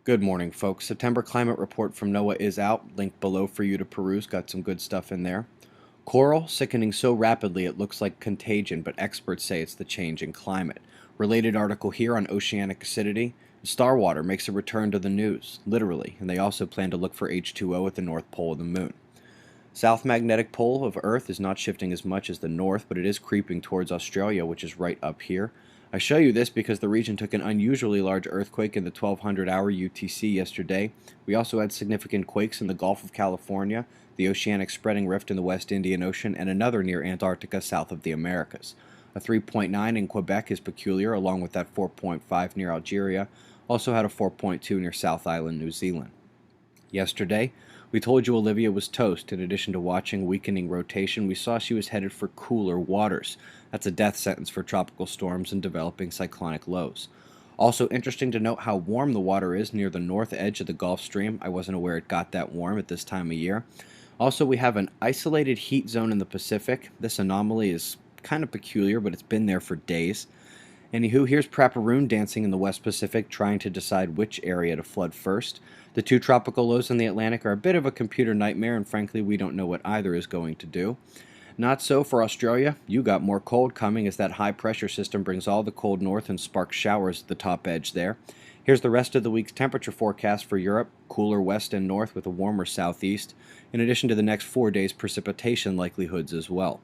Good morning, folks. September climate report from NOAA is out. Link below for you to peruse. Got some good stuff in there. Coral sickening so rapidly it looks like contagion, but experts say it's the change in climate. Related article here on oceanic acidity. Starwater makes a return to the news, literally, and they also plan to look for H2O at the North Pole of the Moon. South magnetic pole of Earth is not shifting as much as the north, but it is creeping towards Australia, which is right up here. I show you this because the region took an unusually large earthquake in the 1200-hour UTC yesterday. We also had significant quakes in the Gulf of California, the oceanic spreading rift in the West Indian Ocean, and another near Antarctica south of the Americas. A 3.9 in Quebec is peculiar, along with that 4.5 near Algeria. Also had a 4.2 near South Island, New Zealand. Yesterday, we told you Olivia was toast. In addition to watching weakening rotation, we saw she was headed for cooler waters. That's a death sentence for tropical storms and developing cyclonic lows. Also interesting to note how warm the water is near the north edge of the Gulf Stream. I wasn't aware it got that warm at this time of year. Also, we have an isolated heat zone in the Pacific. This anomaly is kind of peculiar, but it's been there for days. Anywho, here's Praparoon dancing in the West Pacific, trying to decide which area to flood first. The two tropical lows in the Atlantic are a bit of a computer nightmare, and frankly, we don't know what either is going to do. Not so for Australia. You got more cold coming as that high pressure system brings all the cold north and sparks showers at the top edge there. Here's the rest of the week's temperature forecast for Europe: cooler west and north with a warmer southeast, in addition to the next 4 days' precipitation likelihoods as well.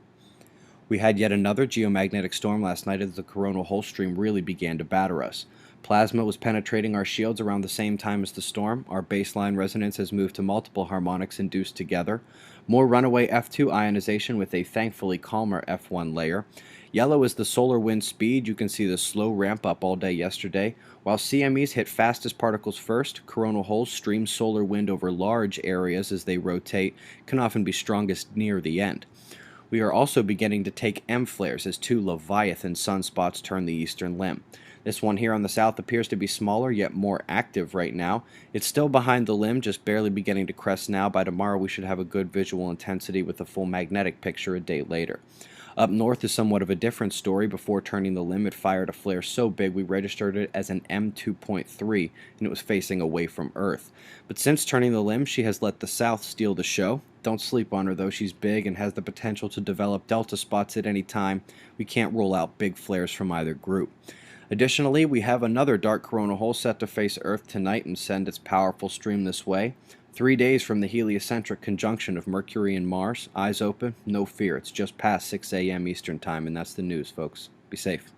We had yet another geomagnetic storm last night as the coronal hole stream really began to batter us. Plasma was penetrating our shields around the same time as the storm. Our baseline resonance has moved to multiple harmonics induced together. More runaway F2 ionization with a thankfully calmer F1 layer. Yellow is the solar wind speed. You can see the slow ramp up all day yesterday. While CMEs hit fastest particles first, coronal holes stream solar wind over large areas as they rotate, can often be strongest near the end. We are also beginning to take M flares as two Leviathan sunspots turn the eastern limb. This one here on the south appears to be smaller yet more active right now. It's still behind the limb, just barely beginning to crest now. By tomorrow we should have a good visual intensity with a full magnetic picture a day later. Up north is somewhat of a different story. Before turning the limb, it fired a flare so big we registered it as an M2.3, and it was facing away from Earth. But since turning the limb, she has let the south steal the show. Don't sleep on her, though. She's big and has the potential to develop delta spots at any time. We can't rule out big flares from either group. Additionally, we have another dark coronal hole set to face Earth tonight and send its powerful stream this way. 3 days from the heliocentric conjunction of Mercury and Mars. Eyes open, no fear. It's just past 6 a.m. Eastern Time, and that's the news, folks. Be safe.